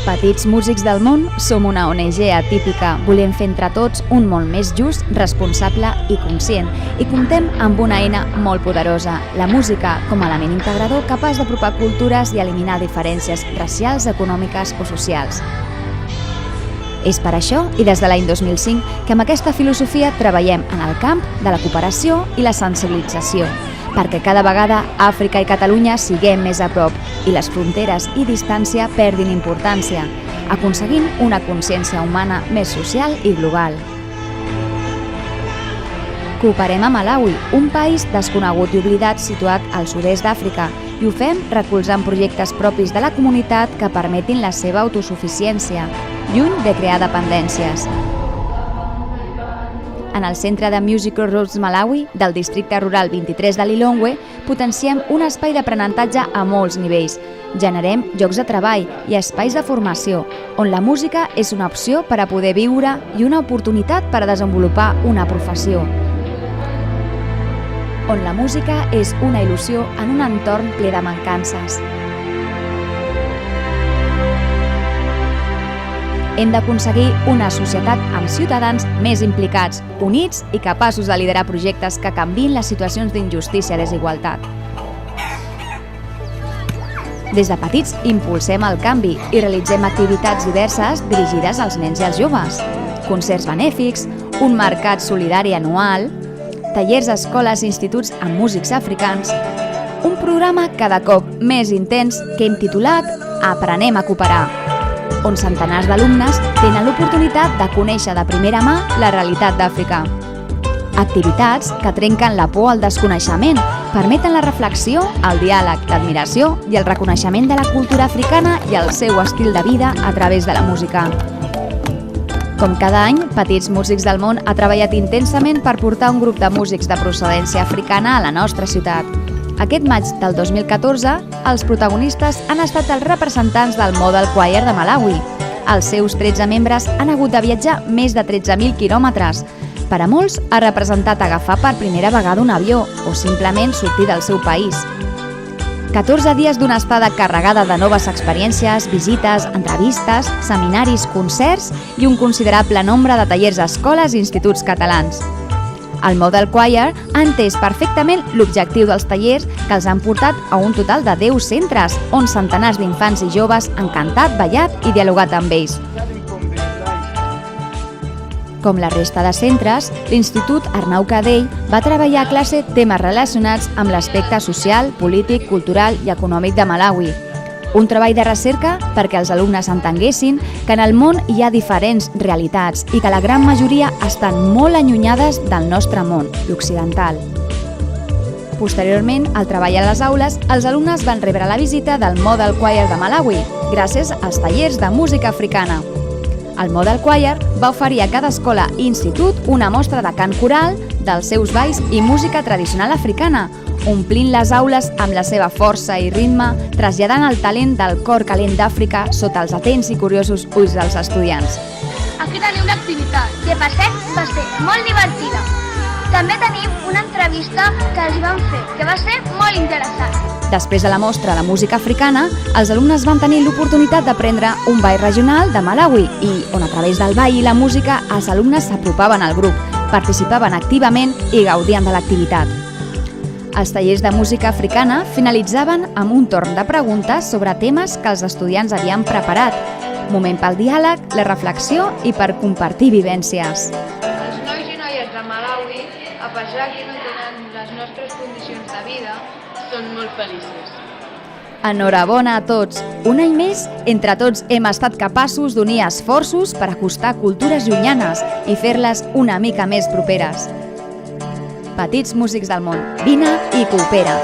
Petits Músics del Món som una ONG atípica, volem fer entre tots un món més just, responsable i conscient, i comptem amb una eina molt poderosa, la música, com a element integrador capaç d'apropar cultures i eliminar diferències racials, econòmiques o socials. És per això, i des de l'any 2005, que amb aquesta filosofia treballem en el camp de la cooperació i la sensibilització, perquè cada vegada Àfrica i Catalunya siguem més a prop i les fronteres i distància perdin importància, aconseguint una consciència humana més social i global. Cooperem a Malawi, un país desconegut i oblidat situat al sud-est d'Àfrica, i ho fem recolzant projectes propis de la comunitat que permetin la seva autosuficiència, lluny de crear dependències. En el Centre de Musical Roots Malawi, del districte rural 23 de Lilongwe, potenciem un espai d'aprenentatge a molts nivells. Generem llocs de treball i espais de formació, on la música és una opció per a poder viure i una oportunitat per a desenvolupar una professió. On la música és una il·lusió en un entorn ple de mancances. Hem d'aconseguir una societat amb ciutadans més implicats, units i capaços de liderar projectes que canviïn les situacions d'injustícia i desigualtat. Des de petits impulsem el canvi i realitzem activitats diverses dirigides als nens i als joves. Concerts benèfics, un mercat solidari anual, tallers a escoles i instituts amb músics africans, un programa cada cop més intens que hem titulat Aprenem a cooperar, on centenars d'alumnes tenen l'oportunitat de conèixer de primera mà la realitat d'Àfrica. Activitats que trenquen la por al desconeixement, permeten la reflexió, el diàleg, l'admiració i el reconeixement de la cultura africana i el seu estil de vida a través de la música. Com cada any, Petits Músics del Món ha treballat intensament per portar un grup de músics de procedència africana a la nostra ciutat. Aquest maig del 2014, els protagonistes han estat els representants del Model Choir de Malawi. Els seus 13 membres han hagut de viatjar més de 13.000 quilòmetres. Per a molts, ha representat agafar per primera vegada un avió o simplement sortir del seu país. 14 dies d'una estada carregada de noves experiències, visites, entrevistes, seminaris, concerts i un considerable nombre de tallers a escoles i instituts catalans. El Model Choir ha entès perfectament l'objectiu dels tallers que els han portat a un total de 10 centres, on centenars d'infants i joves han cantat, ballat i dialogat amb ells. Com la resta de centres, l'Institut Arnau Cadell va treballar a classe temes relacionats amb l'aspecte social, polític, cultural i econòmic de Malawi. Un treball de recerca perquè els alumnes entenguessin que en el món hi ha diferents realitats i que la gran majoria estan molt allunyades del nostre món, l'occidental. Posteriorment, al treball a les aules, els alumnes van rebre la visita del Model Choir de Malawi, gràcies als tallers de música africana. El Model Choir va oferir a cada escola i institut una mostra de cant coral, dels seus balls i música tradicional africana, omplint les aules amb la seva força i ritme, traslladant el talent del cor calent d'Àfrica sota els atents i curiosos ulls dels estudiants. Aquí tenim l'activitat, que per cert va ser molt divertida. També tenim una entrevista que els van fer, que va ser molt interessant. Després de la mostra de música africana, els alumnes van tenir l'oportunitat d'aprendre un ball regional de Malawi i on a través del ball i la música els alumnes s'apropaven al grup, participaven activament i gaudien de l'activitat. Els tallers de música africana finalitzaven amb un torn de preguntes sobre temes que els estudiants havien preparat, moment pel diàleg, la reflexió i per compartir vivències. Els nois i noies de Malawi, a pesar que no tenen les nostres condicions de vida, són molt feliços. Enhorabona a tots! Un any més, entre tots hem estat capaços d'unir esforços per acostar cultures llunyanes i fer-les una mica més properes. Petits Músics del Món, vine i coopera!